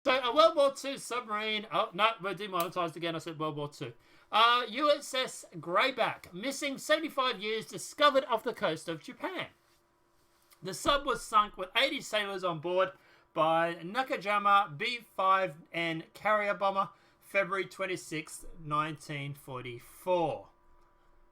So, a World War II submarine... Oh, no, we're demonetized again. I said World War II. USS Grayback, missing 75 years, discovered off the coast of Japan. The sub was sunk with 80 sailors on board by Nakajima B-5N carrier bomber, February 26, 1944.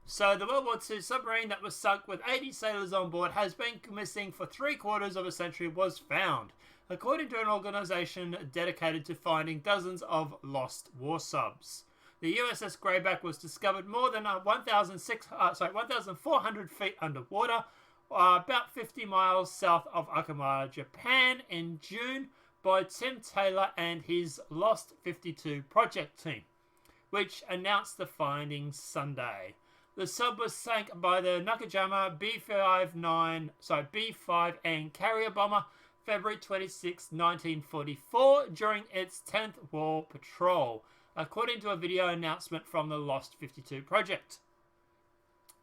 So the World War II submarine that was sunk with 80 sailors on board has been missing for 3/4 of a century was found, according to an organization dedicated to finding dozens of lost war subs. The USS Grayback was discovered more than 1,400 feet underwater, about 50 miles south of Okinawa, Japan, in June by Tim Taylor and his Lost 52 project team, which announced the findings Sunday. The sub was sank by the Nakajima B-5N carrier bomber, February 26, 1944, during its 10th war patrol, according to a video announcement from the Lost 52 project.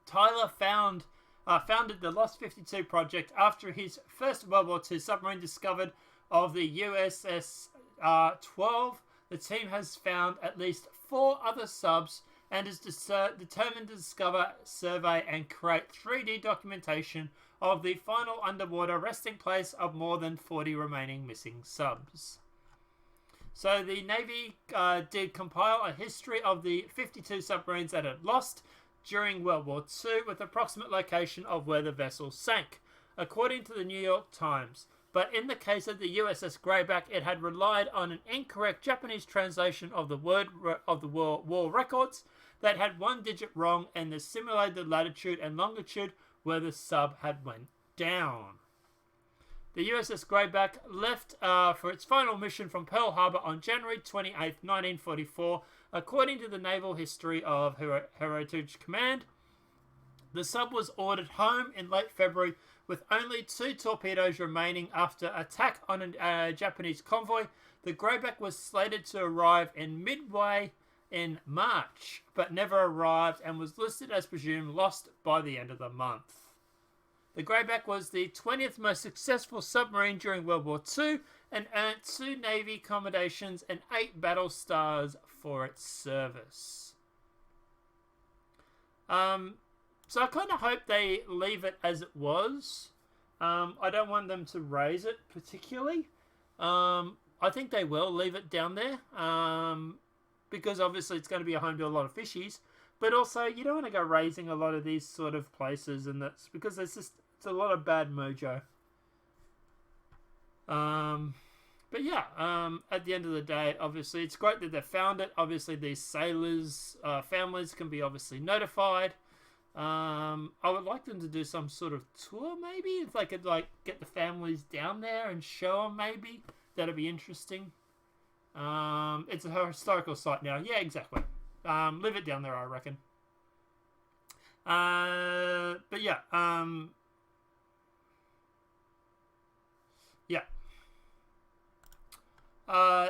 Tyler founded the Lost 52 project after his first World War II submarine discovered of the USS 12. The team has found at least 4 other subs and is determined to discover, survey, and create 3D documentation of the final underwater resting place of more than 40 remaining missing subs. So the Navy did compile a history of the 52 submarines that it lost during World War II with approximate location of where the vessel sank, according to the New York Times. But in the case of the USS Grayback, it had relied on an incorrect Japanese translation of the war records that had one digit wrong and simulated the latitude and longitude where the sub had went down. The USS Grayback left for its final mission from Pearl Harbor on January 28, 1944, according to the Naval History of Heritage Command. The sub was ordered home in late February with only 2 torpedoes remaining after attack on a Japanese convoy. The Grayback was slated to arrive in Midway in March, but never arrived and was listed as presumed lost by the end of the month. The Grayback was the 20th most successful submarine during World War II and earned 2 Navy commendations and 8 battle stars for its service. So I kind of hope they leave it as it was. I don't want them to raise it particularly. I think they will leave it down there. Because obviously it's going to be a home to a lot of fishies. But also, you don't want to go raising a lot of these sort of places, and that's because it's a lot of bad mojo. But yeah, at the end of the day, obviously, it's great that they found it. Obviously, these sailors' families can be obviously notified. I would like them to do some sort of tour, maybe, if they could get the families down there and show them. Maybe that'd be interesting. It's a historical site now. Yeah, exactly. Leave it down there, I reckon. But yeah, yeah.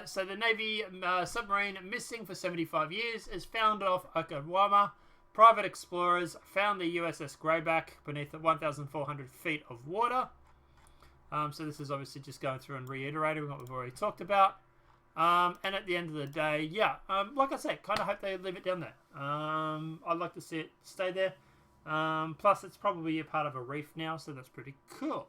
So the Navy submarine missing for 75 years is found off Okinawa. Private explorers found the USS Grayback beneath 1,400 feet of water. So this is obviously just going through and reiterating what we've already talked about. And at the end of the day, yeah, like I said, kind of hope they leave it down there. I'd like to see it stay there. Plus, it's probably a part of a reef now, so that's pretty cool.